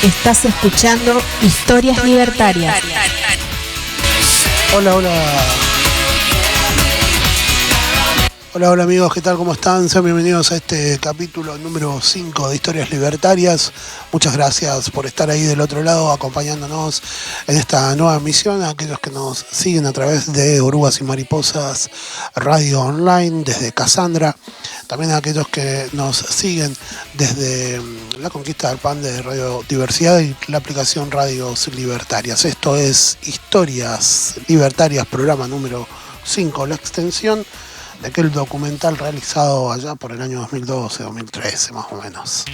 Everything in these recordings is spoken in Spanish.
Estás escuchando Historias Libertarias. Hola, hola. Hola amigos, ¿qué tal? ¿Cómo están? Sean bienvenidos a este capítulo número 5 de Historias Libertarias. Muchas gracias por estar ahí del otro lado acompañándonos en esta nueva misión. A aquellos que nos siguen a través de Orugas y Mariposas Radio Online, desde Casandra. También a aquellos que nos siguen desde la Conquista del Pan de Radio Diversidad y la aplicación Radios Libertarias. Esto es Historias Libertarias, programa número 5, la extensión de aquel documental realizado allá por el año 2012, 2013 más o menos.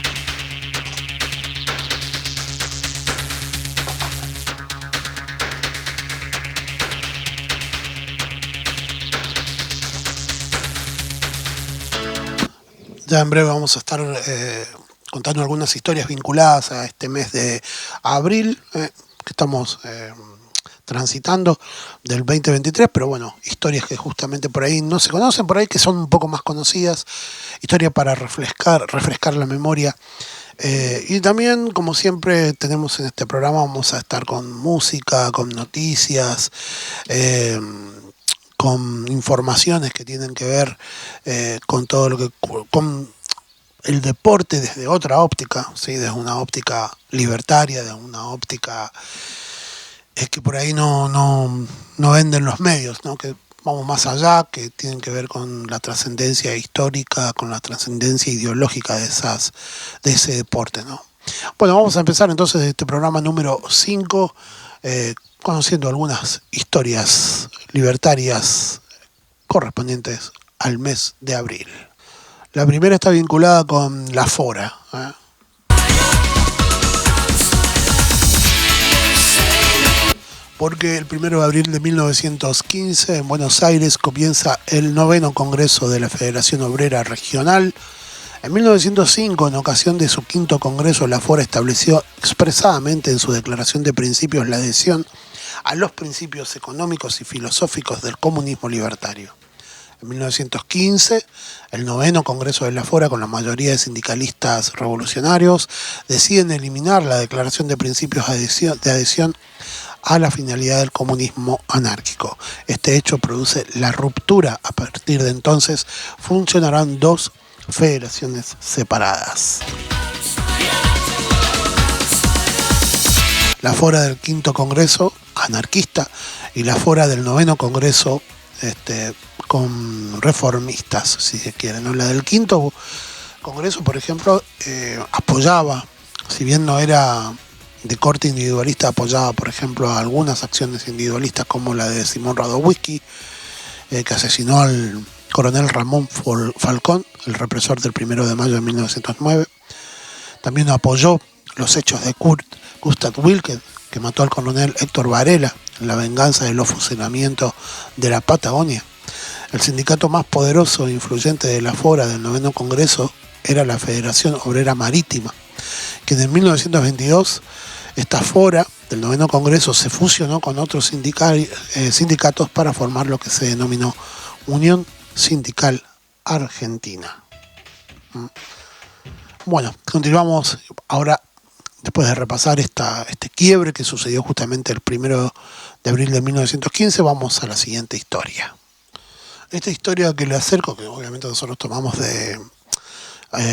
Ya en breve vamos a estar contando algunas historias vinculadas a este mes de abril que estamos transitando del 2023, pero bueno, historias que justamente por ahí no se conocen, por ahí que son un poco más conocidas, historias para refrescar la memoria. Y también, como siempre tenemos en este programa, vamos a estar con música, con noticias, con informaciones que tienen que ver con todo lo que... con el deporte desde otra óptica, ¿sí? Desde una óptica libertaria, desde una óptica que por ahí no venden los medios, ¿no? Que vamos más allá, que tienen que ver con la trascendencia histórica, con la trascendencia ideológica de ese deporte, ¿no? Bueno, vamos a empezar entonces este programa número 5, conociendo algunas historias libertarias correspondientes al mes de abril. La primera está vinculada con la Fora, porque el 1 de abril de 1915 en Buenos Aires comienza el 9º Congreso de la Federación Obrera Regional. En 1905, en ocasión de su 5º Congreso, la Fora estableció expresadamente en su declaración de principios la adhesión a los principios económicos y filosóficos del comunismo libertario. En 1915, el 9º Congreso de la Fora, con la mayoría de sindicalistas revolucionarios, deciden eliminar la declaración de principios de adhesión a la finalidad del comunismo anárquico. Este hecho produce la ruptura. A partir de entonces funcionarán dos federaciones separadas. La Fora del 5º Congreso anarquista y la Fora del 9º Congreso con reformistas, si se quiere, ¿no? La del 5º Congreso, por ejemplo, apoyaba, si bien no era de corte individualista, apoyaba, por ejemplo, a algunas acciones individualistas como la de Simón Radowisky, que asesinó al coronel Ramón Falcón, el represor del 1 de mayo de 1909. También apoyó los hechos de Kurt Gustav Wilke, que mató al coronel Héctor Varela en la venganza de los fusilamientos de la Patagonia. El sindicato más poderoso e influyente de la Fora del 9º Congreso era la Federación Obrera Marítima, que en 1922 esta Fora del 9º Congreso se fusionó con otros sindicatos para formar lo que se denominó Unión Sindical Argentina. Bueno, continuamos ahora, después de repasar este quiebre que sucedió justamente el 1 de abril de 1915, vamos a la siguiente historia. Esta historia que le acerco, que obviamente nosotros tomamos de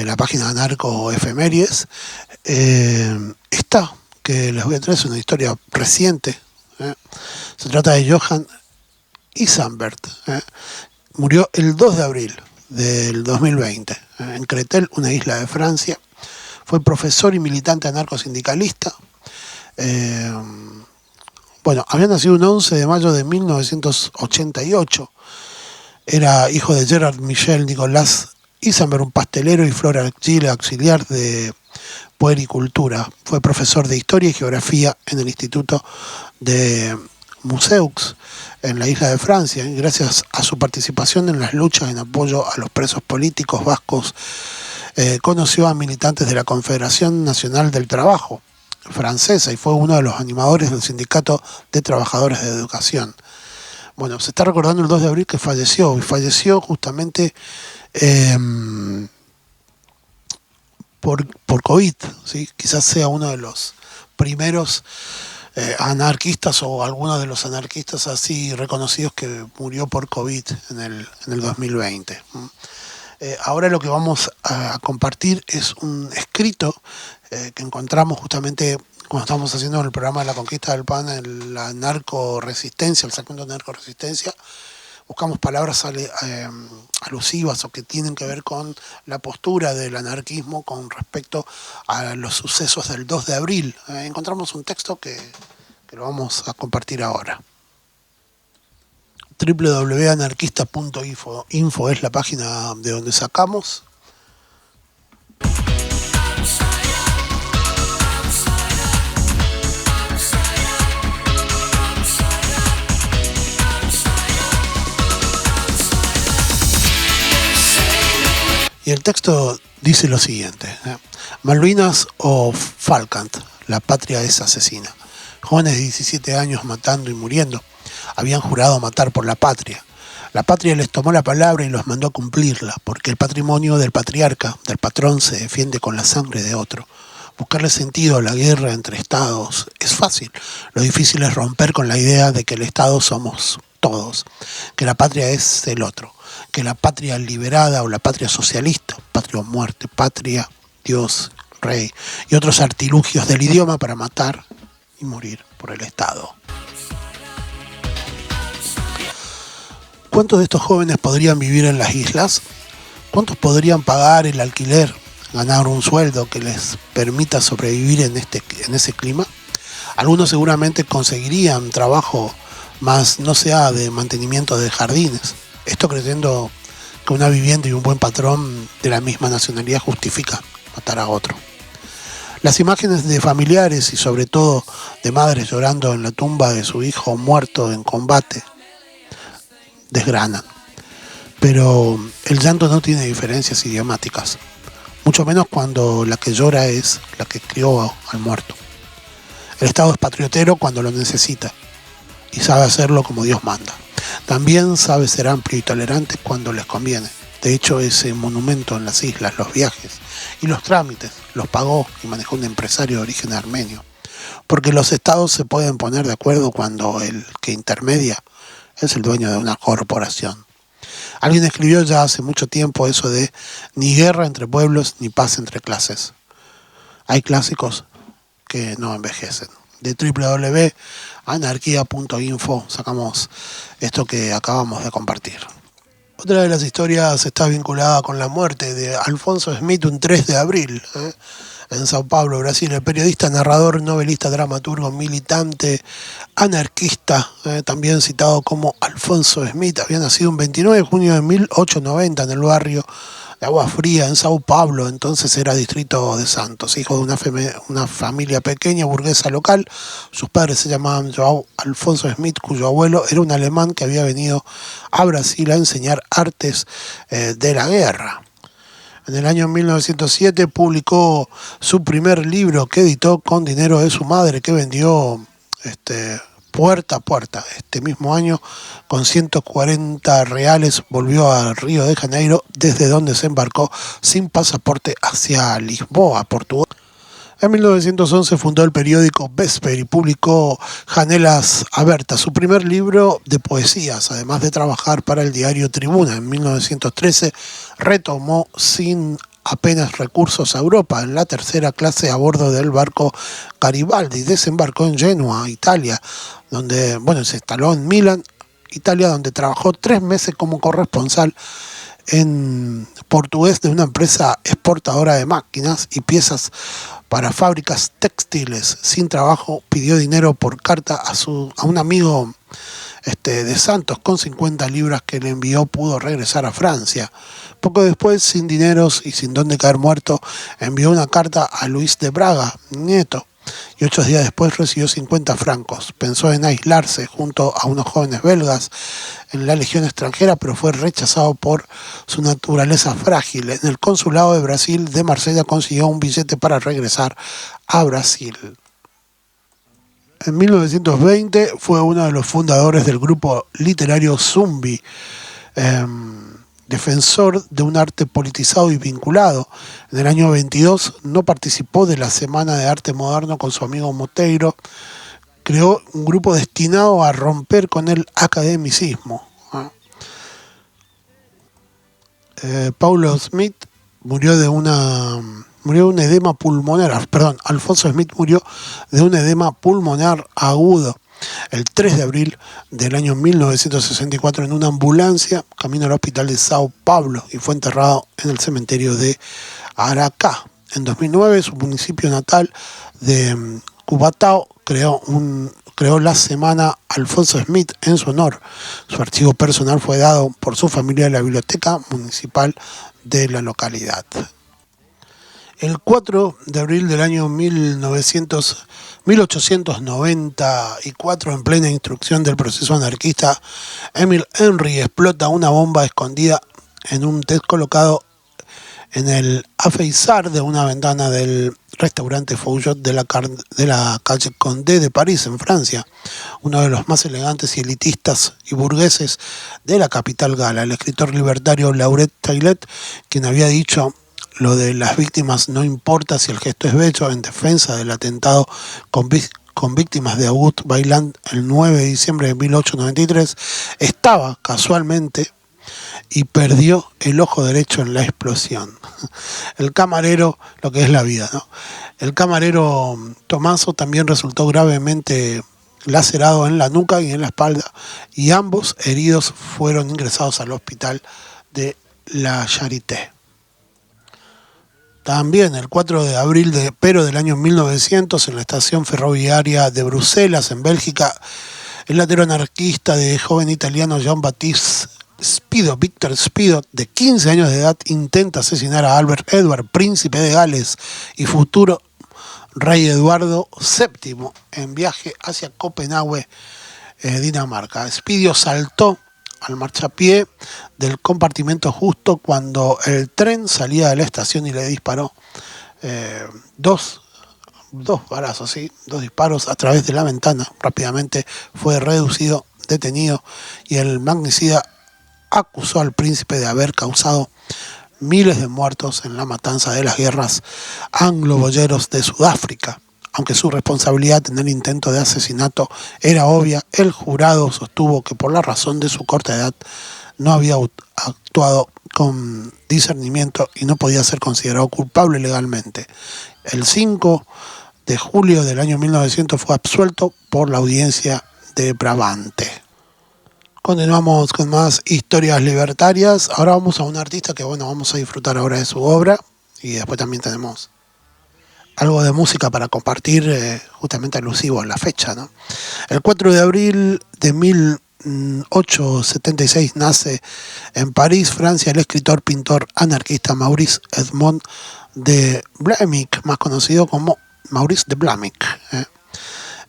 la página de Anarco Efemérides, esta que les voy a traer es una historia reciente. Se trata de Johann Isambert. Murió el 2 de abril del 2020 en Créteil, una isla de Francia. Fue profesor y militante anarcosindicalista. Había nacido un 11 de mayo de 1988. Era hijo de Gerard Michel Nicolas Isambert, un pastelero y flor auxiliar de puericultura. Fue profesor de Historia y Geografía en el Instituto de Museux en la isla de Francia. Y gracias a su participación en las luchas en apoyo a los presos políticos vascos, conoció a militantes de la Confederación Nacional del Trabajo francesa y fue uno de los animadores del Sindicato de Trabajadores de Educación. Bueno, se está recordando el 2 de abril que falleció, y falleció justamente por COVID, ¿sí? Quizás sea uno de los primeros anarquistas o algunos de los anarquistas así reconocidos que murió por COVID en el 2020. Ahora lo que vamos a compartir es un escrito que encontramos justamente cuando estamos haciendo el programa de la conquista del pan, en la narcoresistencia, el segmento de narcoresistencia. Buscamos palabras alusivas o que tienen que ver con la postura del anarquismo con respecto a los sucesos del 2 de abril. Encontramos un texto que lo vamos a compartir ahora. www.anarquista.info es la página de donde sacamos. Y el texto dice lo siguiente: Malvinas o Falkland, la patria es asesina. Jóvenes de 17 años matando y muriendo habían jurado matar por la patria. La patria les tomó la palabra y los mandó a cumplirla, porque el patrimonio del patriarca, del patrón, se defiende con la sangre de otro. Buscarle sentido a la guerra entre estados es fácil. Lo difícil es romper con la idea de que el estado somos todos, que la patria es el otro, que la patria liberada o la patria socialista, patria o muerte, patria, Dios, rey y otros artilugios del idioma para matar y morir por el Estado. ¿Cuántos de estos jóvenes podrían vivir en las islas? ¿Cuántos podrían pagar el alquiler, ganar un sueldo que les permita sobrevivir en ese clima? Algunos seguramente conseguirían trabajo, más no sea de mantenimiento de jardines. Esto creyendo que una vivienda y un buen patrón de la misma nacionalidad justifica matar a otro. Las imágenes de familiares y sobre todo de madres llorando en la tumba de su hijo muerto en combate desgranan. Pero el llanto no tiene diferencias idiomáticas, mucho menos cuando la que llora es la que crió al muerto. El Estado es patriotero cuando lo necesita y sabe hacerlo como Dios manda. También sabe ser amplio y tolerante cuando les conviene. De hecho, ese monumento en las islas, los viajes y los trámites los pagó y manejó un empresario de origen armenio. Porque los estados se pueden poner de acuerdo cuando el que intermedia es el dueño de una corporación. Alguien escribió ya hace mucho tiempo eso de ni guerra entre pueblos ni paz entre clases. Hay clásicos que no envejecen. De www.anarquia.info sacamos esto que acabamos de compartir. Otra de las historias está vinculada con la muerte de Alfonso Smith un 3 de abril, en Sao Paulo, Brasil. El periodista, narrador, novelista, dramaturgo, militante, anarquista, también citado como Alfonso Smith, había nacido un 29 de junio de 1890 en el barrio de Agua Fría, en Sao Paulo, entonces era distrito de Santos, hijo de una familia pequeña, burguesa local. Sus padres se llamaban João Alfonso Smith, cuyo abuelo era un alemán que había venido a Brasil a enseñar artes de la guerra. En el año 1907 publicó su primer libro, que editó con dinero de su madre, que vendió puerta a puerta. Este mismo año, con 140 reales, volvió a Río de Janeiro, desde donde se embarcó sin pasaporte hacia Lisboa, Portugal. En 1911 fundó el periódico Vesper y publicó Janelas Abertas, su primer libro de poesías, además de trabajar para el diario Tribuna. En 1913 retomó sin apenas recursos a Europa en la tercera clase a bordo del barco Garibaldi. Desembarcó en Génova, Italia, donde se instaló en Milán, Italia, donde trabajó 3 meses como corresponsal en portugués de una empresa exportadora de máquinas y piezas para fábricas textiles. Sin trabajo, pidió dinero por carta a un amigo de Santos. Con 50 libras que le envió pudo regresar a Francia. Poco después, sin dineros y sin dónde caer muerto, envió una carta a Luis de Braga, nieto, y 8 días después recibió 50 francos. Pensó en aislarse junto a unos jóvenes belgas en la Legión extranjera, pero fue rechazado por su naturaleza frágil. En el consulado de Brasil de Marsella consiguió un billete para regresar a Brasil. En 1920 fue uno de los fundadores del grupo literario Zumbi, defensor de un arte politizado y vinculado. En el año 22 no participó de la Semana de Arte Moderno con su amigo Moteiro. Creó un grupo destinado a romper con el academicismo. Paulo Smith murió de un edema pulmonar, Alfonso Smith murió de un edema pulmonar agudo el 3 de abril del año 1964 en una ambulancia camino al hospital de Sao Paulo y fue enterrado en el cementerio de Aracá. En 2009, su municipio natal de Cubatao creó la semana Alfonso Smith en su honor. Su archivo personal fue dado por su familia a la biblioteca municipal de la localidad. El 4 de abril del año 1894, en plena instrucción del proceso anarquista, Emil Henry explota una bomba escondida en un test colocado en el afeizar de una ventana del restaurante Fouillot de la calle Condé de París, en Francia, uno de los más elegantes y elitistas y burgueses de la capital gala. El escritor libertario Laurent Taillet, quien había dicho: lo de las víctimas no importa si el gesto es bello, en defensa del atentado con víctimas de Agut Bailand el 9 de diciembre de 1893, estaba casualmente y perdió el ojo derecho en la explosión. El camarero, lo que es la vida, ¿no? El camarero Tommaso también resultó gravemente lacerado en la nuca y en la espalda, y ambos heridos fueron ingresados al hospital de la Charité. También el 4 de abril del año 1900, en la estación ferroviaria de Bruselas, en Bélgica, el latero anarquista de joven italiano Jean-Baptiste Víctor Spido, de 15 años de edad, intenta asesinar a Albert Edward, príncipe de Gales y futuro rey Eduardo VII, en viaje hacia Copenhague, Dinamarca. Spidio saltó al marchapié del compartimento justo cuando el tren salía de la estación y le disparó dos balazos, ¿sí? 2 disparos a través de la ventana. Rápidamente fue reducido, detenido, y el magnicida acusó al príncipe de haber causado miles de muertos en la matanza de las guerras anglo-boyeros de Sudáfrica. Aunque su responsabilidad en el intento de asesinato era obvia, el jurado sostuvo que por la razón de su corta edad no había actuado con discernimiento y no podía ser considerado culpable legalmente. El 5 de julio del año 1900 fue absuelto por la audiencia de Brabante. Continuamos con más historias libertarias. Ahora vamos a un artista que, vamos a disfrutar ahora de su obra, y después también tenemos algo de música para compartir, justamente alusivo a la fecha, ¿no? El 4 de abril de 1876 nace en París, Francia, el escritor, pintor, anarquista Maurice Edmond de Blahnik, más conocido como Maurice de Blahnik.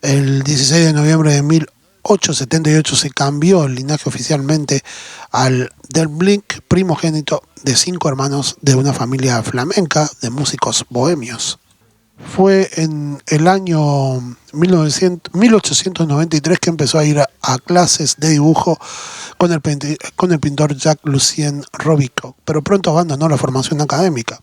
El 16 de noviembre de 1878 se cambió el linaje oficialmente al del Blink, primogénito de 5 hermanos de una familia flamenca de músicos bohemios. Fue en el año 1893 que empezó a ir a clases de dibujo con el pintor Jacques-Lucien Robichaud, pero pronto abandonó la formación académica.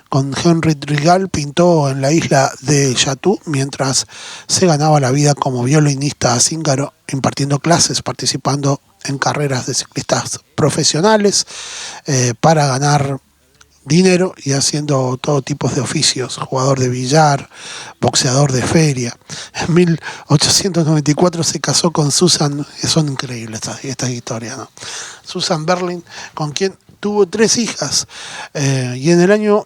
Con Henri Rigal pintó en la isla de Chatou mientras se ganaba la vida como violinista cíngaro, impartiendo clases, participando en carreras de ciclistas profesionales para ganar dinero y haciendo todo tipo de oficios: jugador de billar, boxeador de feria. En 1894 se casó con Susan, son increíbles estas historias, ¿no? Susan Berlin, con quien tuvo 3 hijas, y en el año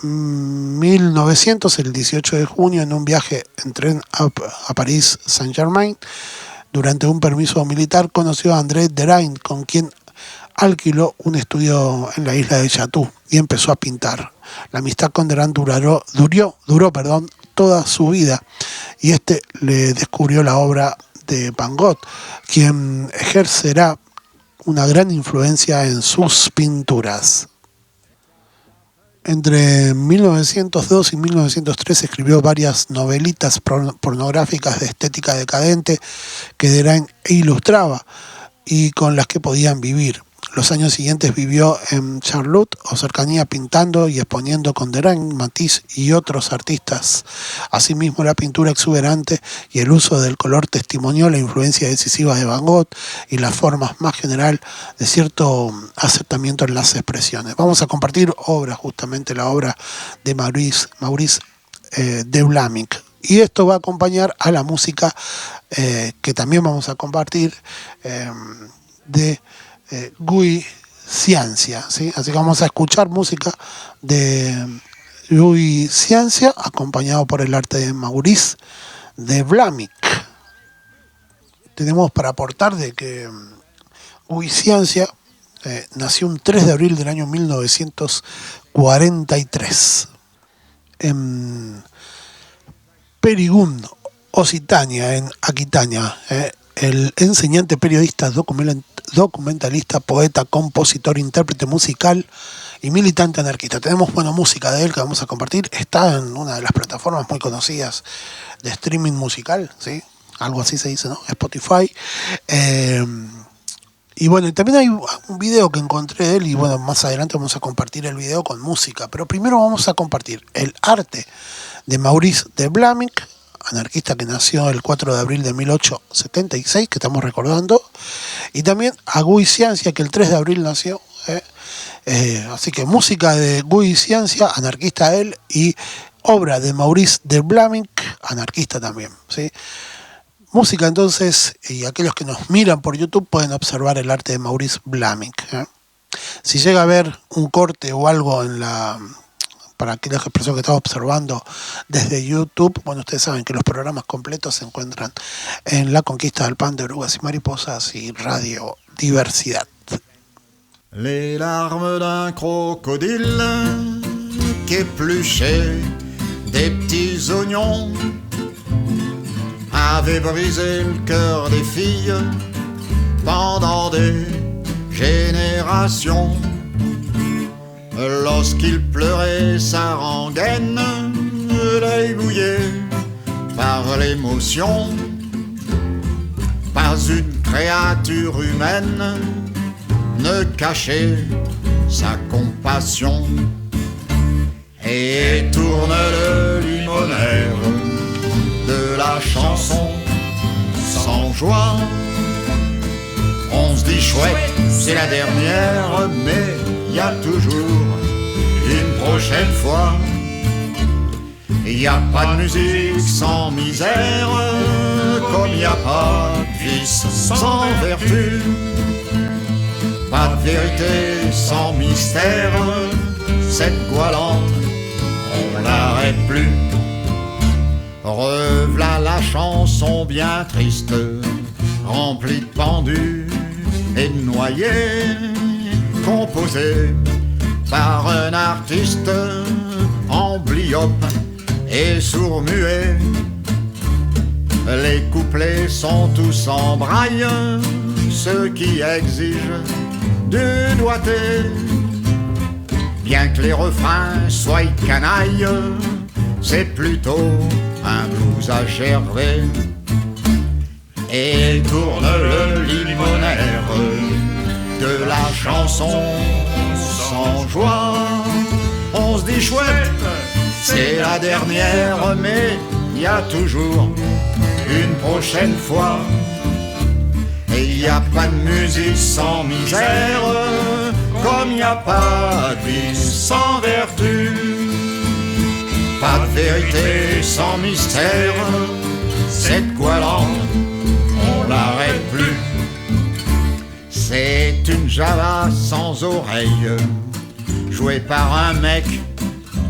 1900, el 18 de junio, en un viaje en tren a París Saint-Germain, durante un permiso militar, conoció a André Derain, con quien alquiló un estudio en la isla de Chatou y empezó a pintar. La amistad con Derain duró toda su vida, y le descubrió la obra de Van Gogh, quien ejercerá una gran influencia en sus pinturas. Entre 1902 y 1903 escribió varias novelitas pornográficas de estética decadente que Derain ilustraba y con las que podían vivir. los años siguientes vivió en Charlotte o cercanía pintando y exponiendo con Derain, Matisse y otros artistas. Asimismo, la pintura exuberante y el uso del color testimonió la influencia decisiva de Van Gogh y las formas más general de cierto acertamiento en las expresiones. Vamos a compartir obras, justamente la obra de Maurice de Vlaminck. Y esto va a acompañar a la música que también vamos a compartir de Guy Ciancia, ¿sí? Así que vamos a escuchar música de Guy Ciancia acompañado por el arte de Maurice de Vlaminck. Tenemos para aportar de que Guy Ciancia nació un 3 de abril del año 1943 en Perigún, Occitania, en Aquitania. El enseñante, periodista, documentalista, poeta, compositor, intérprete musical y militante anarquista. Tenemos buena música de él que vamos a compartir. Está en una de las plataformas muy conocidas de streaming musical, ¿sí? Algo así se dice, ¿no? Spotify. Y bueno, y también hay un video que encontré de él y bueno, más adelante vamos a compartir el video con música. Pero primero vamos a compartir el arte de Maurice de Vlaminck, anarquista que nació el 4 de abril de 1876, que estamos recordando, y también a Guy Ciancia, que el 3 de abril nació. Así que música de Guy Ciancia, anarquista él, y obra de Maurice de Vlaminck, anarquista también, ¿sí? Música entonces, y aquellos que nos miran por YouTube pueden observar el arte de Maurice Vlaminck. Si llega a ver un corte o algo en para aquellas personas que están observando desde YouTube, bueno, ustedes saben que los programas completos se encuentran en La Conquista del Pan de Orugas y Mariposas y Radio Diversidad. Les larmes d'un crocodile qui épluchait des petits oignons avaient brisé le cœur des filles pendant des générations. Lorsqu'il pleurait sa rengaine, l'œil mouillé par l'émotion, pas une créature humaine ne cachait sa compassion. Et tourne le limonaire de la chanson sans joie. On se dit chouette, c'est la dernière, mais y a toujours une prochaine fois. Y a pas de musique sans misère, comme y a pas de vice sans vertu. Pas de vérité sans mystère, cette goualante, on l'arrête plus. Rev'là la chanson bien triste, remplie de pendus et de noyés, composée par un artiste amblyope et sourd-muet. Les couplets sont tous en braille, ce qui exige du doigté. Bien que les refrains soient canailles, c'est plutôt un blues à gerber. Et tourne le limonaire de la chanson sans joie. On se dit chouette, c'est la dernière, mais y a toujours une prochaine fois. Et y a pas de musique sans misère, comme y a pas de vice sans vertu. Pas de vérité sans mystère, cette goualante, on l'arrête plus. C'est une java sans oreille, jouée par un mec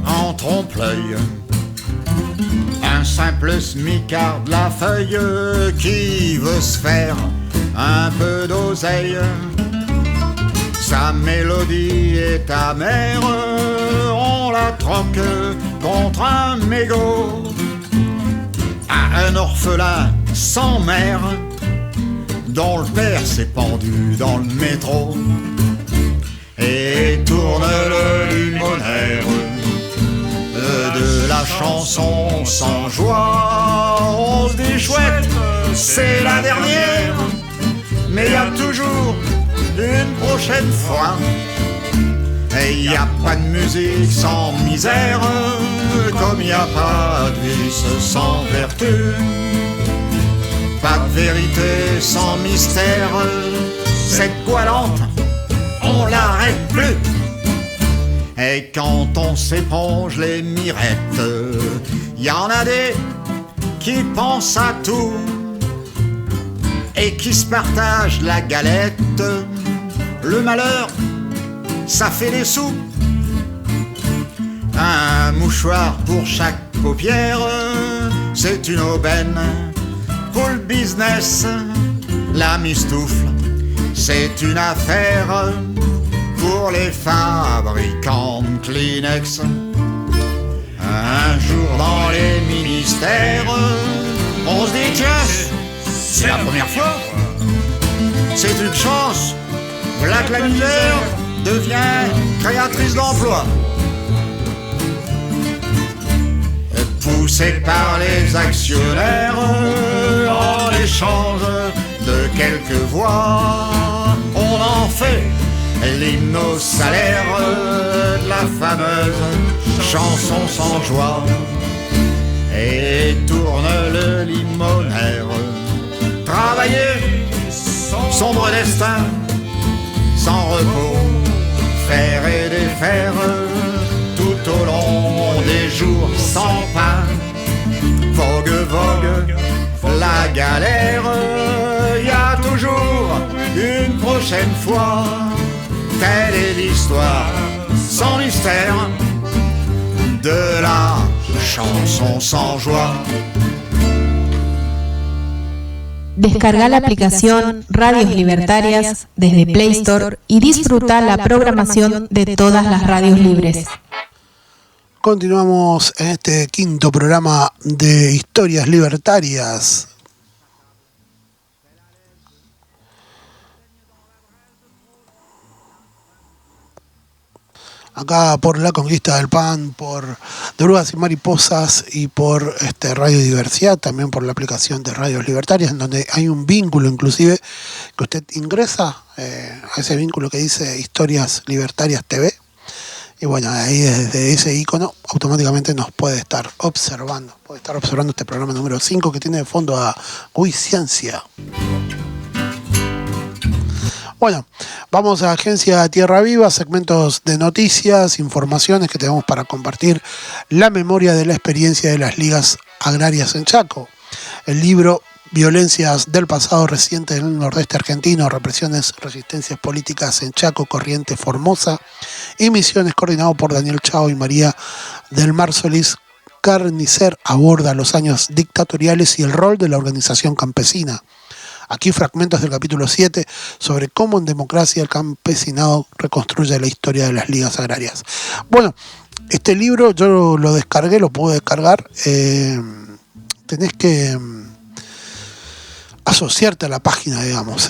en trompe-l'œil. Un simple smicard de la feuille qui veut se faire un peu d'oseille. Sa mélodie est amère, on la troque contre un mégot. À un orphelin sans mère, dont le père s'est pendu dans le métro. Et tourne le limonaire de la chanson sans joie. On se dit chouette, c'est la dernière, mais y a toujours une prochaine fois. Et y a pas de musique sans misère, comme y a pas de vice sans vertu. Pas de vérité sans mystère, cette goualante, on l'arrête plus. Et quand on s'éponge les mirettes, y en a des qui pensent à tout et qui se partagent la galette. Le malheur, ça fait des sous. Un mouchoir pour chaque paupière, c'est une aubaine. Pour le business, la mistoufle, c'est une affaire. Pour les fabricants de Kleenex, un jour dans les ministères, on se dit tiens, c'est la première fois, c'est une chance, voilà que la misère devient créatrice d'emplois. Poussé par les actionnaires, en échange de quelques voix, on en fait l'hymne au salaire de la fameuse chanson sans joie. Et tourne le limonaire, travailler, sombre destin, sans repos, faire et défaire, tout au long des jours sans pain. Vogue, vogue, la galère, y a toujours une prochaine fois. Telle est l'histoire sans mystère de la chanson sans joie. Descarga la aplicación Radios Libertarias desde Play Store y disfruta la programación de todas las radios libres. Continuamos en este quinto programa de Historias Libertarias. Acá por La Conquista del Pan, por Drogas y Mariposas y por Radio Diversidad, también por la aplicación de Radios Libertarias, en donde hay un vínculo inclusive que usted ingresa a ese vínculo que dice Historias Libertarias TV. Y bueno, ahí desde ese icono automáticamente nos puede estar observando. Puede estar observando este programa número 5 que tiene de fondo a Ciencia. Bueno, vamos a Agencia Tierra Viva, segmentos de noticias, informaciones que tenemos para compartir, la memoria de la experiencia de las ligas agrarias en Chaco, el libro Violencias del pasado reciente en el nordeste argentino, represiones, resistencias políticas en Chaco, Corrientes, Formosa y Misiones, coordinado por Daniel Chao y María del Mar Solís Carnicer, aborda los años dictatoriales y el rol de la organización campesina. Aquí fragmentos del capítulo 7 sobre cómo en democracia el campesinado reconstruye la historia de las ligas agrarias. Bueno, este libro yo lo descargué, lo puedo descargar. Tenés que asociarte a la página, digamos.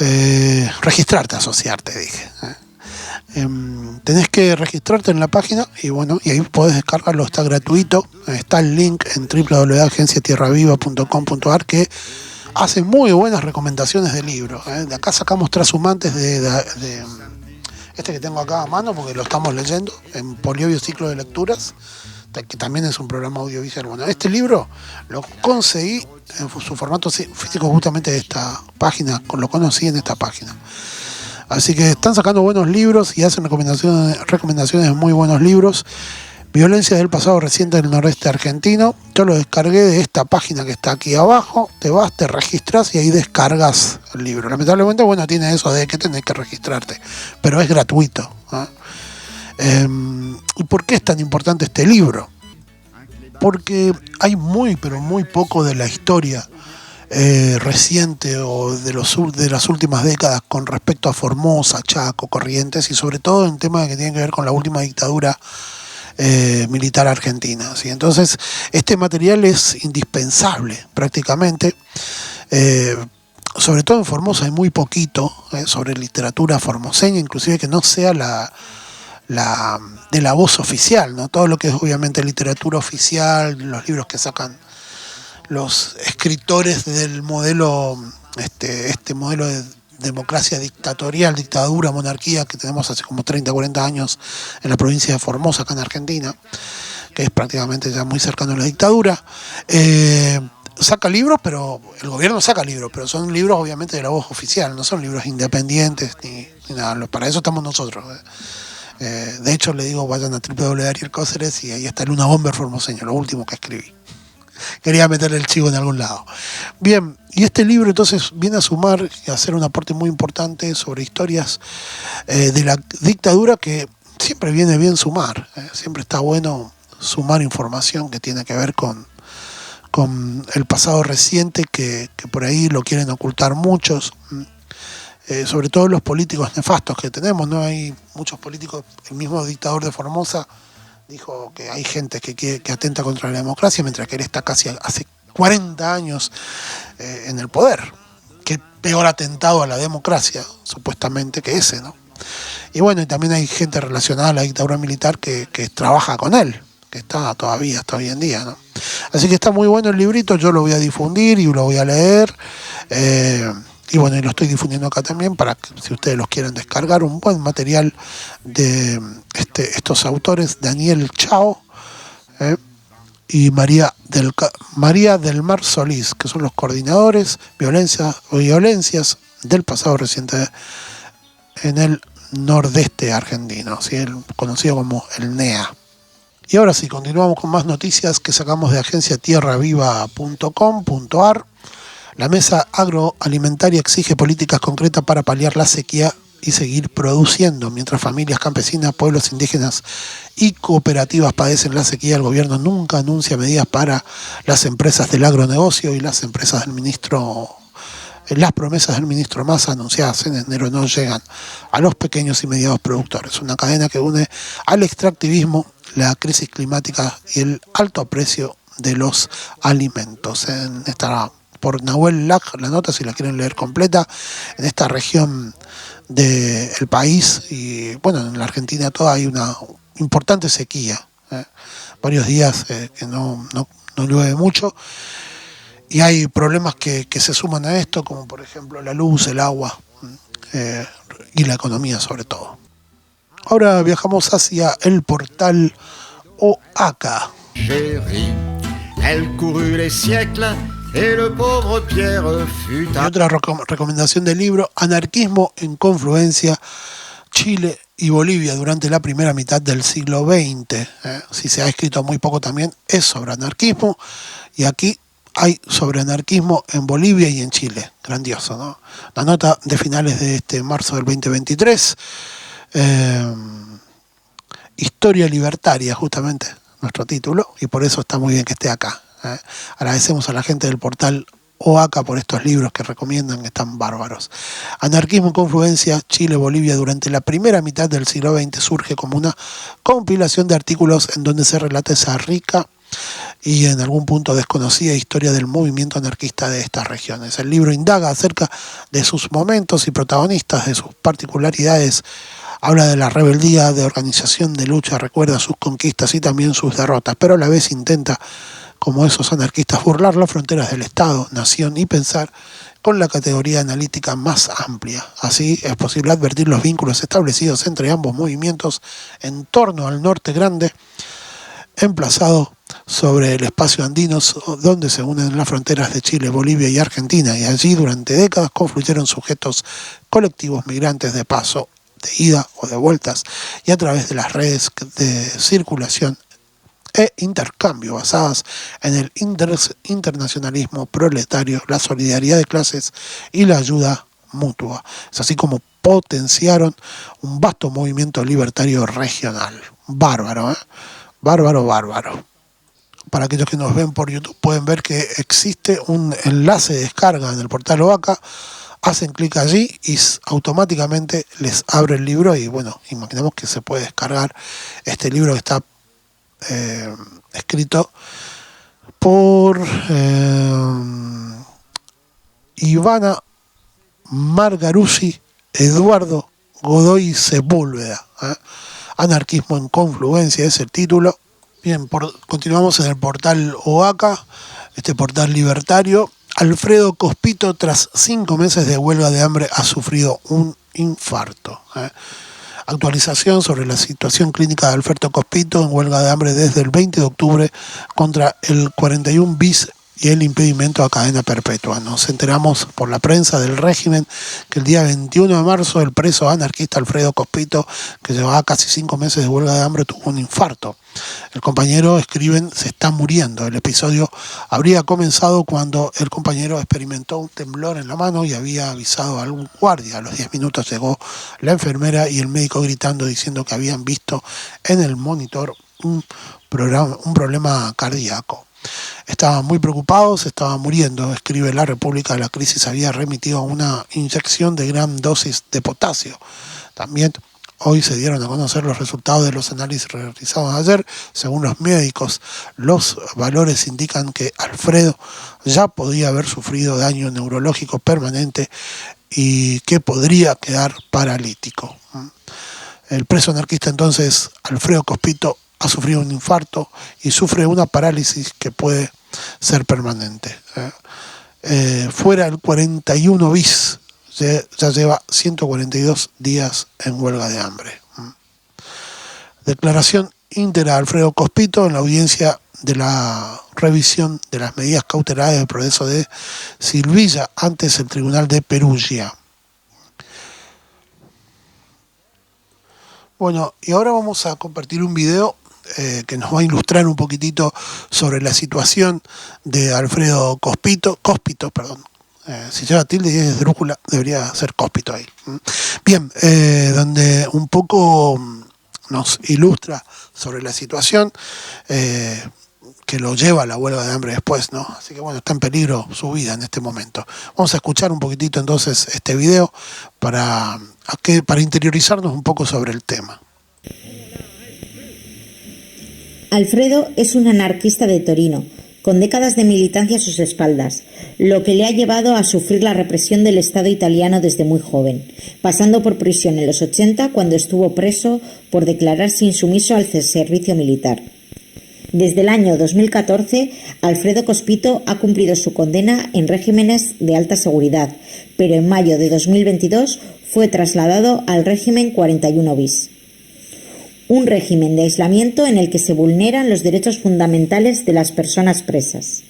Registrarte, asociarte, dije. Tenés que registrarte en la página y bueno, y ahí podés descargarlo, está gratuito. Está el link en www.agenciatierraviva.com.ar que hace muy buenas recomendaciones de libros. De acá sacamos trashumantes de este que tengo acá a mano porque lo estamos leyendo en Poliobio Ciclo de Lecturas, que también es un programa audiovisual. Bueno, este libro lo conseguí en su formato físico justamente de esta página, lo conocí en esta página. Así que están sacando buenos libros y hacen recomendaciones de muy buenos libros. Violencia del pasado reciente del nordeste argentino. Yo lo descargué de esta página que está aquí abajo. Te vas, te registras y ahí descargas el libro. Lamentablemente, bueno, tiene eso de que tenés que registrarte, pero es gratuito. ¿Y por qué es tan importante este libro? Porque hay muy, pero muy poco de la historia reciente o de las últimas décadas con respecto a Formosa, Chaco, Corrientes y sobre todo en temas que tienen que ver con la última dictadura militar argentina, ¿sí? Entonces este material es indispensable prácticamente, sobre todo en Formosa hay muy poquito sobre literatura formoseña, inclusive que no sea la de la voz oficial, ¿no? Todo lo que es obviamente literatura oficial, los libros que sacan los escritores del modelo, este modelo de democracia dictatorial, dictadura, monarquía que tenemos hace como 30, 40 años en la provincia de Formosa, acá en Argentina, que es prácticamente ya muy cercano a la dictadura. Saca libros, pero el gobierno saca libros, pero son libros obviamente de la voz oficial, no son libros independientes ni nada. Para eso estamos nosotros. De hecho, le digo, vayan a www.arielcóceres y ahí está el Una Bomber formoseño, lo último que escribí. Quería meterle el chivo en algún lado. Bien, y este libro entonces viene a sumar y a hacer un aporte muy importante sobre historias de la dictadura, que siempre viene bien sumar. Siempre está bueno sumar información que tiene que ver con el pasado reciente, que por ahí lo quieren ocultar muchos. Sobre todo los políticos nefastos que tenemos, ¿no? Hay muchos políticos, el mismo dictador de Formosa dijo que hay gente que atenta contra la democracia, mientras que él está casi hace 40 años en el poder. Qué peor atentado a la democracia, supuestamente, que ese, ¿no? Y bueno, y también hay gente relacionada a la dictadura militar que trabaja con él, que está todavía hasta hoy en día, ¿no? Así que está muy bueno el librito, yo lo voy a difundir y lo voy a leer. Y bueno, y lo estoy difundiendo acá también para que, si ustedes los quieren descargar, un buen material de estos autores, Daniel Chao y María del Mar Solís, que son los coordinadores violencias del pasado reciente en el nordeste argentino, ¿sí? Conocido como el NEA. Y ahora sí, continuamos con más noticias que sacamos de agenciatierraviva.com.ar. La mesa agroalimentaria exige políticas concretas para paliar la sequía y seguir produciendo. Mientras familias campesinas, pueblos indígenas y cooperativas padecen la sequía, el gobierno nunca anuncia medidas para las empresas del agronegocio, y las empresas del ministro, las promesas del ministro Massa anunciadas en enero no llegan a los pequeños y medianos productores. Una cadena que une al extractivismo, la crisis climática y el alto precio de los alimentos. En esta por Nahuel Lach, la nota, si la quieren leer completa, en esta región del país, y bueno, en la Argentina toda hay una importante sequía, varios días que no llueve mucho, y hay problemas que se suman a esto, como por ejemplo la luz, el agua y la economía sobre todo. Ahora viajamos hacia el portal OACA. Elle courut les siècles et le pauvre Pierre fut Y otra recomendación del libro, Anarquismo en Confluencia, Chile y Bolivia durante la primera mitad del siglo XX. Si se ha escrito muy poco también, es sobre anarquismo, y aquí hay sobre anarquismo en Bolivia y en Chile. Grandioso, ¿no? La nota de finales de marzo del 2023. Historia libertaria, justamente nuestro título, y por eso está muy bien que esté acá. Agradecemos a la gente del portal OACA por estos libros que recomiendan, que están bárbaros. Anarquismo en Confluencia, Chile-Bolivia durante la primera mitad del siglo XX surge como una compilación de artículos en donde se relata esa rica y en algún punto desconocida historia del movimiento anarquista de estas regiones. El libro indaga acerca de sus momentos y protagonistas, de sus particularidades. Habla de la rebeldía, de organización, de lucha, recuerda sus conquistas y también sus derrotas, pero a la vez intenta, como esos anarquistas, burlar las fronteras del Estado, nación y pensar con la categoría analítica más amplia. Así es posible advertir los vínculos establecidos entre ambos movimientos en torno al Norte Grande, emplazado sobre el espacio andino donde se unen las fronteras de Chile, Bolivia y Argentina, y allí durante décadas confluyeron sujetos colectivos migrantes de paso, de ida o de vueltas, y a través de las redes de circulación e intercambio basadas en el internacionalismo proletario, la solidaridad de clases y la ayuda mutua. Es así como potenciaron un vasto movimiento libertario regional. Bárbaro, ¿eh? Bárbaro, bárbaro. Para aquellos que nos ven por YouTube pueden ver que existe un enlace de descarga en el portal OACA. Hacen clic allí y automáticamente les abre el libro, y bueno, imaginemos que se puede descargar este libro que está escrito por Ivana Margaruzzi, Eduardo Godoy Sepúlveda. Anarquismo en Confluencia es el título. Bien, continuamos en el portal OACA, este portal libertario. Alfredo Cospito, tras 5 meses de huelga de hambre, ha sufrido un infarto. Actualización sobre la situación clínica de Alfredo Cospito en huelga de hambre desde el 20 de octubre contra el 41 bis y el impedimento a cadena perpetua. Nos enteramos por la prensa del régimen que el día 21 de marzo el preso anarquista Alfredo Cospito, que llevaba casi 5 meses de huelga de hambre, tuvo un infarto. El compañero, escriben, se está muriendo. El episodio habría comenzado cuando el compañero experimentó un temblor en la mano y había avisado a algún guardia. A los 10 minutos llegó la enfermera y el médico gritando, diciendo que habían visto en el monitor un problema cardíaco. Estaban muy preocupados, estaba muriendo, escribe La República. La crisis había remitido a una inyección de gran dosis de potasio. También hoy se dieron a conocer los resultados de los análisis realizados ayer. Según los médicos, los valores indican que Alfredo ya podía haber sufrido daño neurológico permanente y que podría quedar paralítico. El preso anarquista entonces, Alfredo Cospito, ha sufrido un infarto y sufre una parálisis que puede ser permanente. Fuera el 41 bis, ya lleva 142 días en huelga de hambre. Declaración íntegra de Alfredo Cospito en la audiencia de la revisión de las medidas cautelares del proceso de Silvilla antes el Tribunal de Perugia. Bueno, y ahora vamos a compartir un video que nos va a ilustrar un poquitito sobre la situación de Alfredo Cospito, si lleva tilde y es esdrújula, debería ser Cospito ahí. Bien, donde un poco nos ilustra sobre la situación que lo lleva a la huelga de hambre después, ¿no? Así que bueno, está en peligro su vida en este momento. Vamos a escuchar un poquitito entonces este video para interiorizarnos un poco sobre el tema. Alfredo es un anarquista de Torino, con décadas de militancia a sus espaldas, lo que le ha llevado a sufrir la represión del Estado italiano desde muy joven, pasando por prisión en los 80 cuando estuvo preso por declararse insumiso al servicio militar. Desde el año 2014, Alfredo Cospito ha cumplido su condena en regímenes de alta seguridad, pero en mayo de 2022 fue trasladado al régimen 41 bis. Un régimen de aislamiento en el que se vulneran los derechos fundamentales de las personas presas.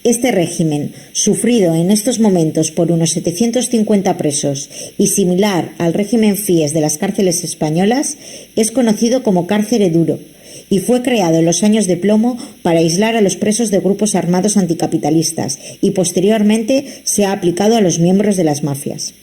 Este régimen, sufrido en estos momentos por unos 750 presos y similar al régimen FIES de las cárceles españolas, es conocido como cárcere duro y fue creado en los años de plomo para aislar a los presos de grupos armados anticapitalistas y posteriormente se ha aplicado a los miembros de las mafias.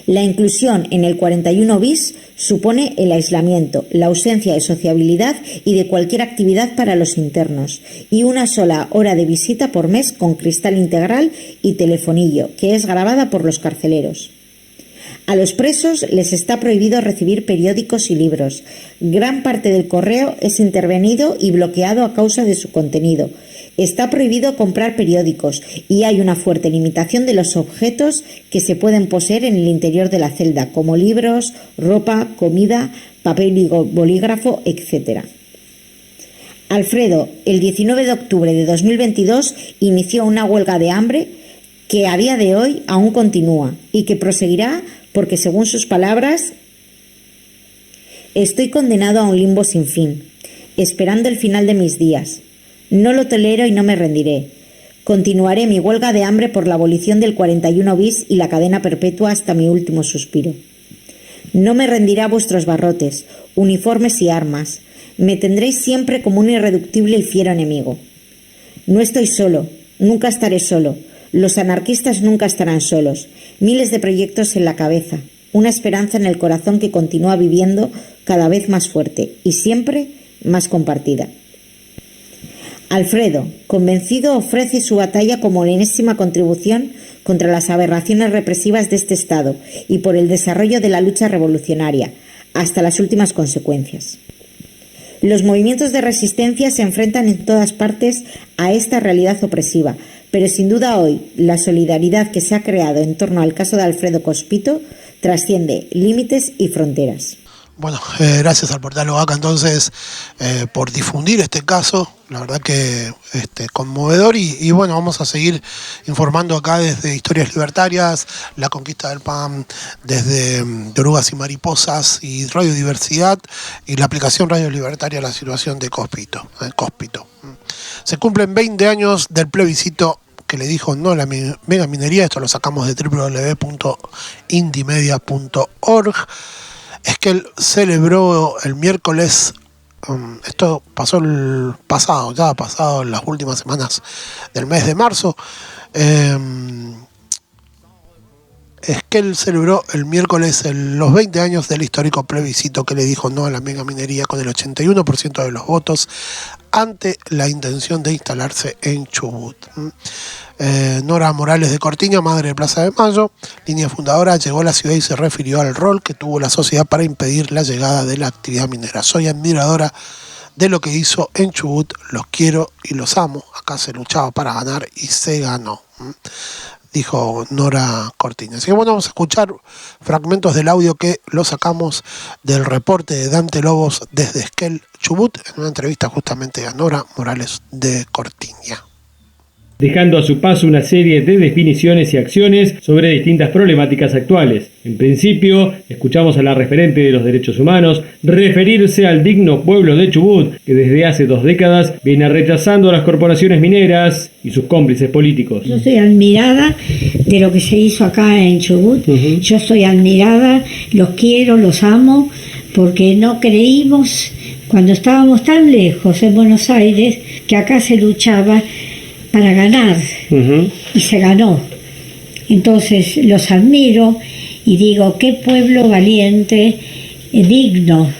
La inclusión en el 41 bis supone el aislamiento, la ausencia de sociabilidad y de cualquier actividad para los internos y una sola hora de visita por mes con cristal integral y telefonillo, que es grabada por los carceleros. A los presos les está prohibido recibir periódicos y libros. Gran parte del correo es intervenido y bloqueado a causa de su contenido. Está prohibido comprar periódicos y hay una fuerte limitación de los objetos que se pueden poseer en el interior de la celda, como libros, ropa, comida, papel y bolígrafo, etc. Alfredo, el 19 de octubre de 2022, inició una huelga de hambre que a día de hoy aún continúa y que proseguirá porque, según sus palabras, estoy condenado a un limbo sin fin, esperando el final de mis días. No lo tolero y no me rendiré. Continuaré mi huelga de hambre por la abolición del 41 bis y la cadena perpetua hasta mi último suspiro. No me rendiré a vuestros barrotes, uniformes y armas. Me tendréis siempre como un irreductible y fiero enemigo. No estoy solo, nunca estaré solo. Los anarquistas nunca estarán solos. Miles de proyectos en la cabeza, una esperanza en el corazón que continúa viviendo cada vez más fuerte y siempre más compartida. Alfredo, convencido, ofrece su batalla como la enésima contribución contra las aberraciones represivas de este Estado y por el desarrollo de la lucha revolucionaria, hasta las últimas consecuencias. Los movimientos de resistencia se enfrentan en todas partes a esta realidad opresiva, pero sin duda hoy la solidaridad que se ha creado en torno al caso de Alfredo Cospito trasciende límites y fronteras. Bueno, gracias al portal Ovaca entonces por difundir este caso, la verdad que conmovedor y bueno, vamos a seguir informando acá desde Historias Libertarias, La Conquista del Pan, desde de Orugas y Mariposas y Radio Diversidad y la aplicación Radio Libertaria, la situación de Cóspito. Se cumplen 20 años del plebiscito que le dijo no a la megaminería, esto lo sacamos de www.indimedia.org. Esquel celebró el miércoles, esto pasó ya ha pasado en las últimas semanas del mes de marzo. Esquel celebró el miércoles los 20 años del histórico plebiscito que le dijo no a la megaminería con el 81% de los votos ante la intención de instalarse en Chubut. Nora Morales de Cortiña, madre de Plaza de Mayo, línea fundadora, llegó a la ciudad y se refirió al rol que tuvo la sociedad para impedir la llegada de la actividad minera. Soy admiradora de lo que hizo en Chubut, los quiero y los amo. Acá se luchaba para ganar y se ganó, dijo Nora Cortiña. Así que bueno, vamos a escuchar fragmentos del audio que lo sacamos del reporte de Dante Lobos desde Esquel, Chubut, en una entrevista justamente a Nora Morales de Cortiña. Dejando a su paso una serie de definiciones y acciones sobre distintas problemáticas actuales. En principio, escuchamos a la referente de los derechos humanos referirse al digno pueblo de Chubut, que desde hace 2 décadas viene rechazando a las corporaciones mineras y sus cómplices políticos. Yo estoy admirada de lo que se hizo acá en Chubut. Yo estoy admirada, los quiero, los amo, porque no creímos, cuando estábamos tan lejos en Buenos Aires, que acá se luchaba para ganar, y se ganó. Entonces los admiro y digo, qué pueblo valiente, digno.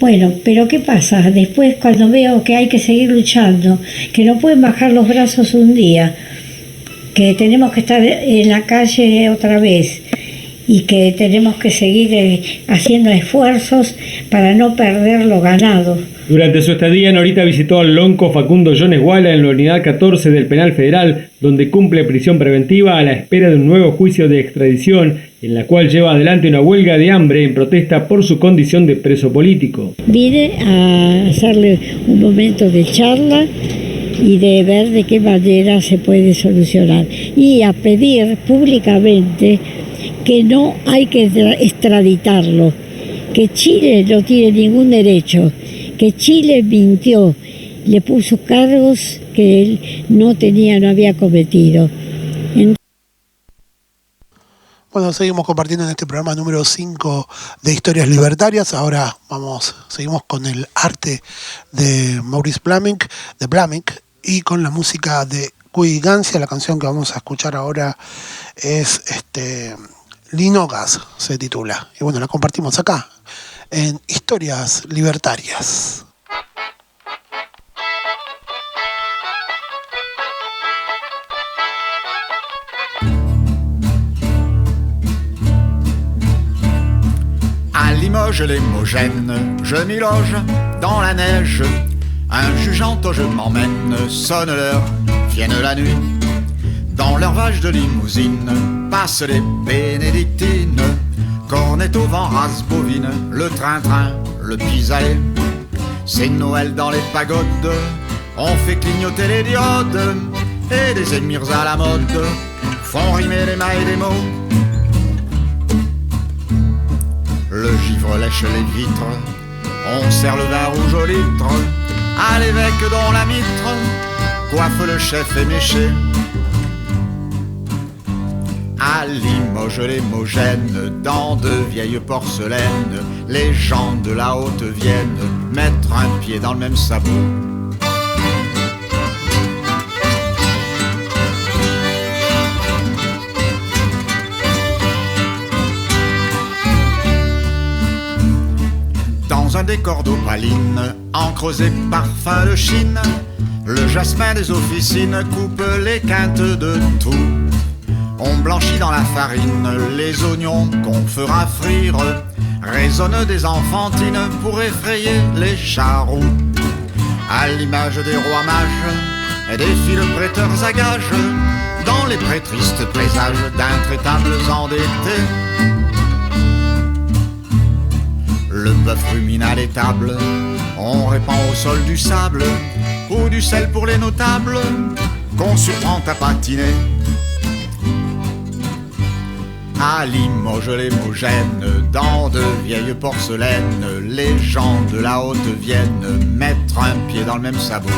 Bueno, pero ¿qué pasa? Después cuando veo que hay que seguir luchando, que no pueden bajar los brazos un día, que tenemos que estar en la calle otra vez y que tenemos que seguir haciendo esfuerzos para no perder lo ganado. Durante su estadía, Norita visitó al lonco Facundo Jones Guala en la unidad 14 del Penal Federal, donde cumple prisión preventiva a la espera de un nuevo juicio de extradición, en la cual lleva adelante una huelga de hambre en protesta por su condición de preso político. Vine a hacerle un momento de charla y de ver de qué manera se puede solucionar y a pedir públicamente que no hay que extraditarlo, que Chile no tiene ningún derecho, que Chile mintió, le puso cargos que él no había cometido. Bueno, seguimos compartiendo en este programa número 5 de Historias Libertarias. Ahora seguimos con el arte de Maurice Blamink, y con la música de Cuy Gancia. La canción que vamos a escuchar ahora es Linogas, se titula. Y bueno, la compartimos acá en Historias Libertarias. À Limoges, les Mogènes, je m'y loge dans la neige. Un jugeant je m'emmène, sonne l'heure, vienne la nuit. Dans leur vage de limousine passent les bénédictines. Cornet au vent, race bovine, le train-train, le pis-aller. C'est Noël dans les pagodes, on fait clignoter les diodes. Et des émirs à la mode font rimer les mailles des mots. Le givre lèche les vitres, on sert le vin rouge au litre. À l'évêque dont la mitre coiffe le chef éméché. À Limoges, les Mogènes, dans de vieilles porcelaines, les gens de la Haute-Vienne mettre un pied dans le même sabot. Dans un décor d'opaline, encrosé parfum de Chine, le jasmin des officines coupe les quintes de tout. On blanchit dans la farine les oignons qu'on fera frire. Résonnent des enfantines pour effrayer les charroux. À l'image des rois mages, défilent prêteurs à gages dans les prêtristes présages d'intraitables endettés. Le bœuf rumine à l'étable, on répand au sol du sable ou du sel pour les notables qu'on surprend à patiner. À Limoges, les Mogènes, dans de vieilles porcelaines, les gens de la Haute-Vienne mettent un pied dans le même sabot.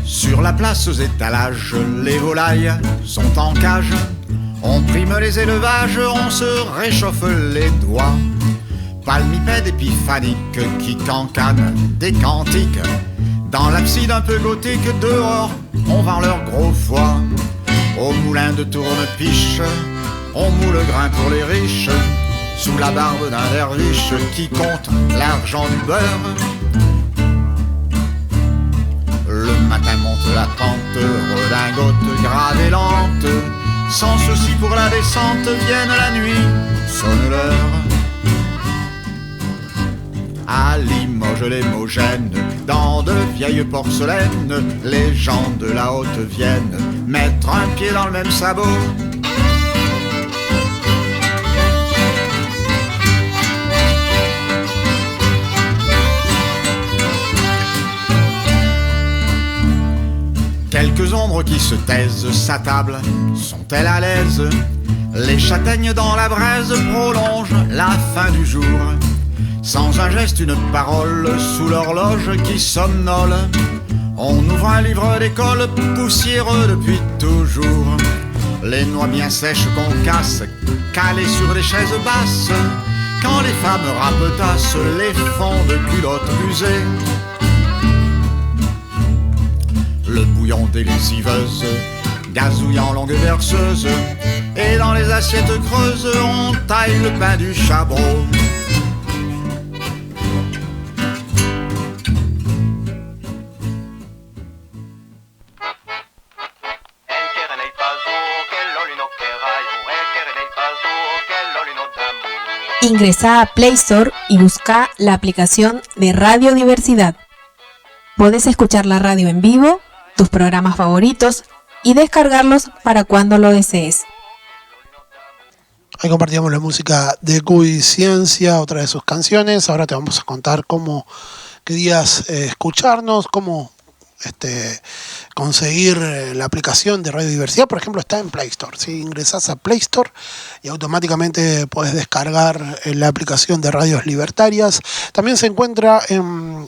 Sur la place aux étalages, les volailles sont en cage. On prime les élevages, on se réchauffe les doigts. Palmipèdes épiphaniques qui cancanent des cantiques. Dans l'abside un peu gothique, dehors, on vend leur gros foie. Au moulin de Tournepiche, on moule le grain pour les riches. Sous la barbe d'un derviche qui compte l'argent du beurre. Le matin monte la pente, redingote grave et lente. Sans souci pour la descente, vienne la nuit, sonne l'heure. À Limoges, les Mogènes, dans de vieilles porcelaines, les gens de la Haute-Vienne mettent un pied dans le même sabot. Quelques ombres qui se taisent, s'attablent, sont-elles à l'aise? Les châtaignes dans la braise prolongent la fin du jour. Sans un geste, une parole, sous l'horloge qui somnole. On ouvre un livre d'école, poussiéreux depuis toujours. Les noix bien sèches qu'on casse, calées sur des chaises basses. Quand les femmes rapetassent les fonds de culottes usées. Le bouillon des lessiveuses gazouille en longue berceuse. Et dans les assiettes creuses, on taille le pain du chabreau. Ingresá a Play Store y busca la aplicación de Radio Diversidad. Podés escuchar la radio en vivo, tus programas favoritos y descargarlos para cuando lo desees. Ahí compartíamos la música de Cuy Ciencia, otra de sus canciones. Ahora te vamos a contar cómo querías escucharnos, cómo conseguir la aplicación de Radio Diversidad. Por ejemplo, está en Play Store. ¿Sí? Ingresás a Play Store y automáticamente puedes descargar la aplicación de Radios Libertarias. También se encuentra en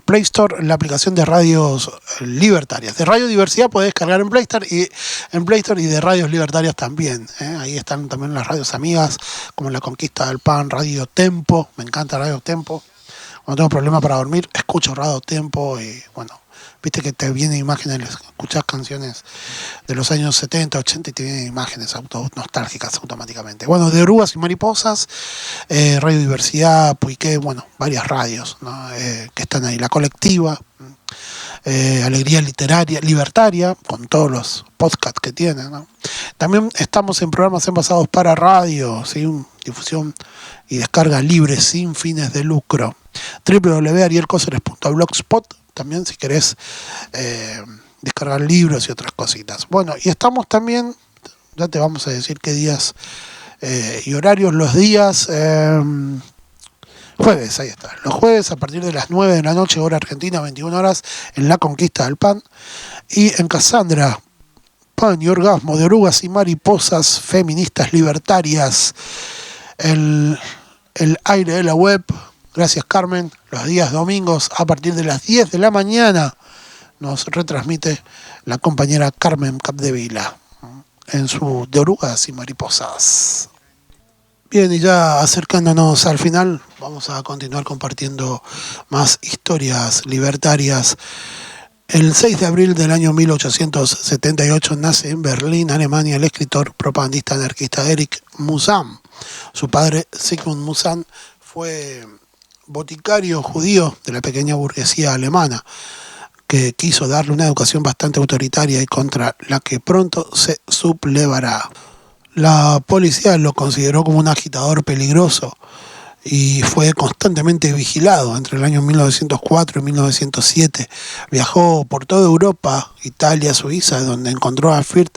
Play Store la aplicación de Radios Libertarias. De Radio Diversidad puedes descargar en Play Store y de Radios Libertarias también. Ahí están también las radios amigas, como La Conquista del Pan, Radio Tempo. Me encanta Radio Tempo. Cuando tengo problemas para dormir, escucho Radio Tempo y bueno, viste que te vienen imágenes, escuchás canciones de los años 70, 80 y te vienen imágenes nostálgicas automáticamente. Bueno, de Orugas y Mariposas, Radio Diversidad, Puiqué, bueno, varias radios, ¿no? Que están ahí. La Colectiva, Alegría Literaria, Libertaria, con todos los podcasts que tienen, ¿no? También estamos en programas envasados para radio, ¿sí? Difusión y descarga libre sin fines de lucro. www.arielcoceres.blogspot. También si querés descargar libros y otras cositas. Bueno, y estamos también, ya te vamos a decir qué días y horarios, los días jueves, ahí está. Los jueves a partir de las 9 de la noche, hora argentina, 21 horas, en La Conquista del Pan. Y en Cassandra, Pan y Orgasmo, de Orugas y Mariposas, feministas libertarias. El aire de la web. Gracias, Carmen. Los días domingos a partir de las 10 de la mañana nos retransmite la compañera Carmen Capdevila en su De Orugas y Mariposas. Bien, y ya acercándonos al final, vamos a continuar compartiendo más historias libertarias. El 6 de abril del año 1878 nace en Berlín, Alemania, el escritor propagandista anarquista Erich Musan. Su padre, Sigmund Musan, fue boticario judío de la pequeña burguesía alemana, que quiso darle una educación bastante autoritaria y contra la que pronto se sublevará. La policía lo consideró como un agitador peligroso y fue constantemente vigilado entre el año 1904 y 1907. Viajó por toda Europa, Italia, Suiza, donde encontró a Fritz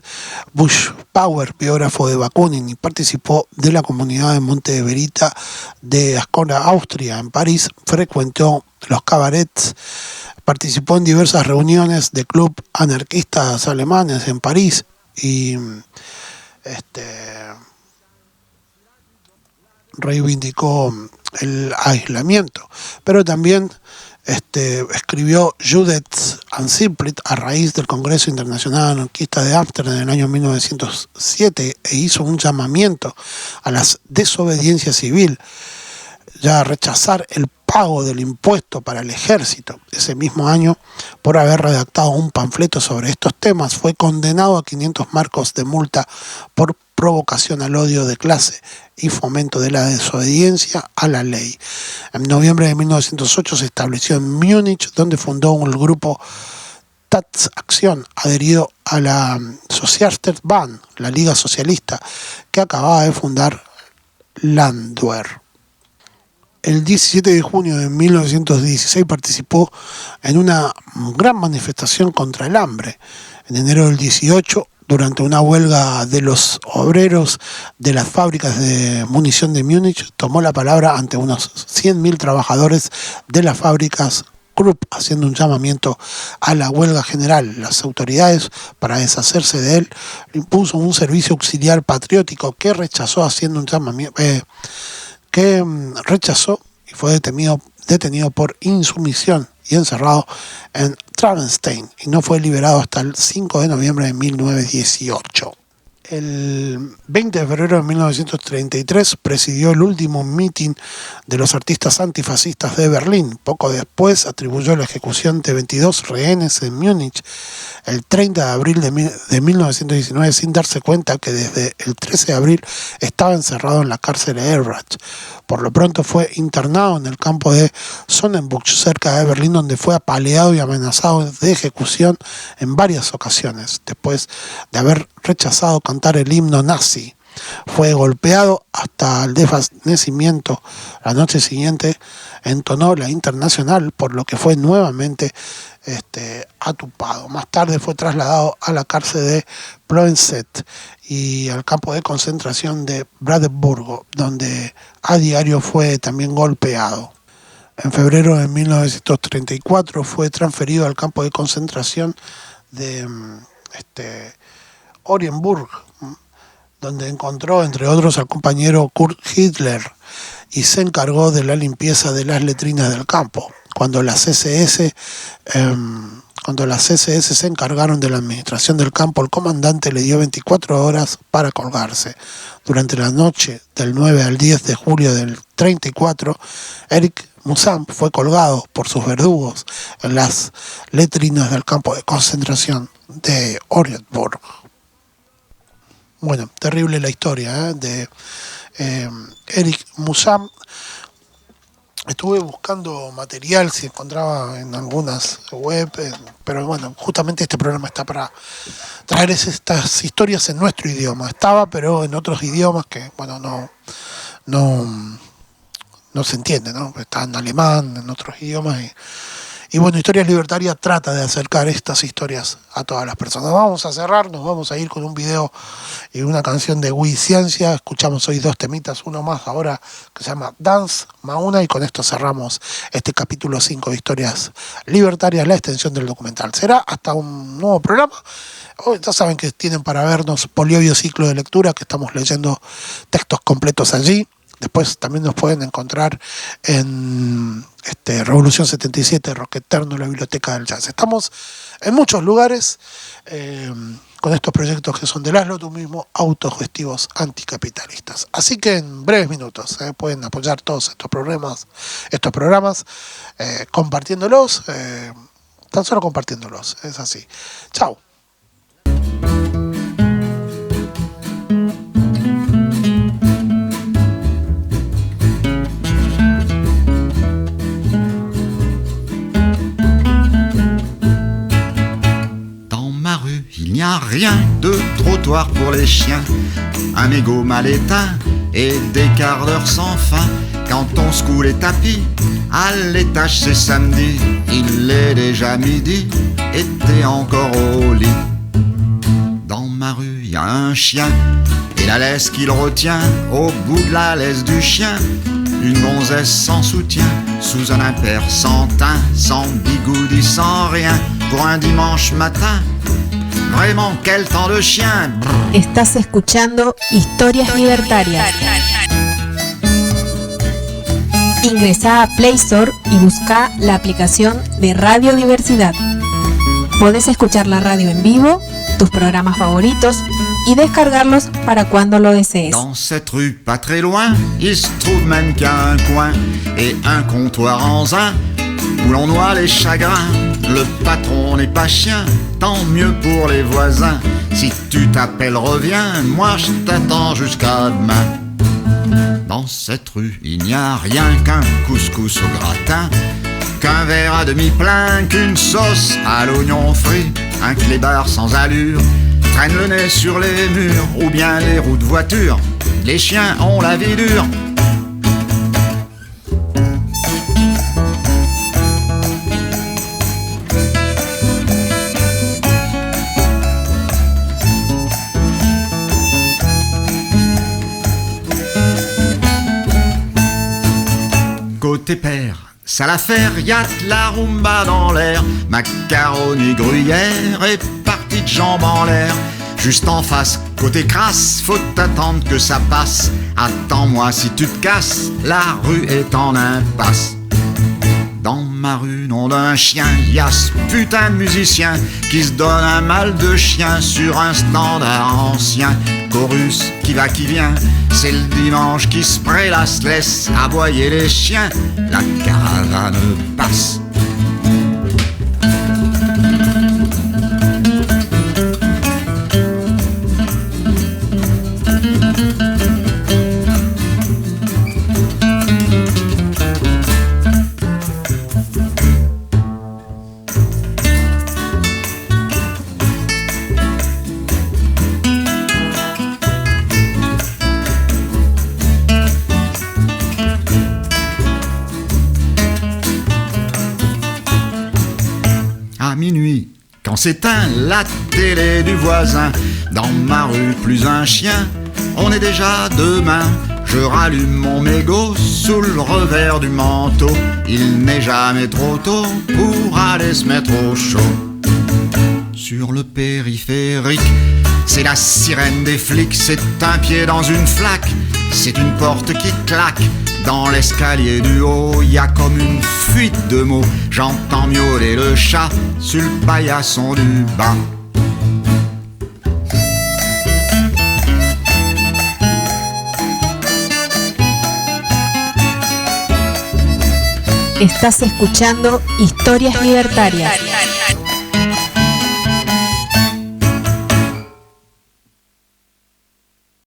Buschbauer, biógrafo de Bakunin, y participó de la comunidad de Monte Verita de Ascona, Austria. En París frecuentó los cabarets, participó en diversas reuniones de club anarquistas alemanes en París y reivindicó el aislamiento, pero también escribió Judith and Simplit a raíz del Congreso Internacional Anarquista de Ámsterdam en el año 1907 e hizo un llamamiento a la desobediencia civil, ya a rechazar el pago del impuesto para el ejército. Ese mismo año, por haber redactado un panfleto sobre estos temas, fue condenado a 500 marcos de multa por provocación al odio de clase y fomento de la desobediencia a la ley. En noviembre de 1908 se estableció en Múnich, donde fundó un grupo Staatsaktion adherido a la Sozialistische-Bund, la Liga Socialista, que acababa de fundar Landwehr. El 17 de junio de 1916 participó en una gran manifestación contra el hambre. En enero del 18, durante una huelga de los obreros de las fábricas de munición de Múnich, tomó la palabra ante unos 100.000 trabajadores de las fábricas Krupp, haciendo un llamamiento a la huelga general. Las autoridades, para deshacerse de él, impuso un servicio auxiliar patriótico que rechazó, haciendo un llamamiento y fue detenido por insumisión y encerrado en Travenstein, y no fue liberado hasta el 5 de noviembre de 1918. El 20 de febrero de 1933 presidió el último mitin de los artistas antifascistas de Berlín. Poco después atribuyó la ejecución de 22 rehenes en Múnich el 30 de abril de 1919, sin darse cuenta que desde el 13 de abril estaba encerrado en la cárcel de Erbrach. Por lo pronto fue internado en el campo de Sonnenbuch, cerca de Berlín, donde fue apaleado y amenazado de ejecución en varias ocasiones, después de haber rechazado cantar el himno nazi. Fue golpeado hasta el desvanecimiento. La noche siguiente entonó la Internacional, por lo que fue nuevamente atupado. Más tarde fue trasladado a la cárcel de Ploenset y al campo de concentración de Brandenburgo, donde a diario fue también golpeado. En febrero de 1934 fue transferido al campo de concentración de Oranienburg, donde encontró, entre otros, al compañero Kurt Hitler, y se encargó de la limpieza de las letrinas del campo. Cuando las SS se encargaron de la administración del campo, el comandante le dio 24 horas para colgarse. Durante la noche del 9 al 10 de julio del 34, Erich Mühsam fue colgado por sus verdugos en las letrinas del campo de concentración de Oranienburg. Bueno, terrible la historia de Erich Mühsam. Estuve buscando material, si encontraba en algunas web, pero bueno, justamente este programa está para traer estas historias en nuestro idioma. Estaba, pero en otros idiomas que, bueno, no se entiende, ¿no? Está en alemán, en otros idiomas. Y bueno, Historias Libertarias trata de acercar estas historias a todas las personas. Vamos a cerrar, nos vamos a ir con un video y una canción de Wii Ciencia. Escuchamos hoy 2 temitas, uno más ahora que se llama Dance Mauna, y con esto cerramos este capítulo 5 de Historias Libertarias, la extensión del documental. Será hasta un nuevo programa. Hoy ya saben que tienen para vernos Poliobio Ciclo de Lectura, que estamos leyendo textos completos allí. Después también nos pueden encontrar en Revolución 77, Rock Eterno, la Biblioteca del Jazz. Estamos en muchos lugares con estos proyectos que son de Laszlo tú mismo, autogestivos anticapitalistas. Así que en breves minutos pueden apoyar todos estos programas compartiéndolos, tan solo compartiéndolos, es así. Chao. Il n'y a rien de trottoir pour les chiens, un mégot mal éteint et des quarts d'heure sans fin. Quand on secoue les tapis, à l'étage c'est samedi, il est déjà midi et t'es encore au lit. Dans ma rue y a un chien et la laisse qu'il retient au bout de la laisse du chien. Une gonzesse sans soutien, sous un impair sans teint, sans bigoudi, sans rien, pour un dimanche matin. Vraiment, quel temps de chien. Estás escuchando Historias Libertarias. Ingresá a Play Store y busca la aplicación de Radio Diversidad. Podés escuchar la radio en vivo, tus programas favoritos y descargarlos para cuando lo desees. Dans cette rue pas très loin, il se trouve même qu'il y a un coin et un comptoir en zin où l'on noie les chagrins. Le patron n'est pas chien, tant mieux pour les voisins. Si tu t'appelles reviens, moi je t'attends jusqu'à demain. Dans cette rue, il n'y a rien qu'un couscous au gratin, qu'un verre à demi plein, qu'une sauce à l'oignon frit, un clébard sans allure traîne le nez sur les murs, ou bien les roues de voiture. Les chiens ont la vie dure. Côté père, ça l'affaire, y'a de la rumba dans l'air, macaroni gruyère et partie de jambes en l'air. Juste en face, côté crasse, faut attendre que ça passe. Attends-moi si tu te casses, la rue est en impasse. Dans ma rue, nom d'un chien, y'a ce putain de musicien qui se donne un mal de chien sur un standard ancien. Chorus qui va qui vient, c'est le dimanche qui se prélasse, laisse aboyer les chiens, la caravane passe. À minuit, quand s'éteint la télé du voisin, dans ma rue plus un chien, on est déjà demain. Je rallume mon mégot sous le revers du manteau. Il n'est jamais trop tôt pour aller se mettre au chaud. Sur le périphérique, c'est la sirène des flics, c'est un pied dans une flaque, c'est une porte qui claque. Dans l'escalier du haut, y a comme une fuite de mots. J'entends miauler le chat sur le paillasson du bas. Estás escuchando Historias Libertarias.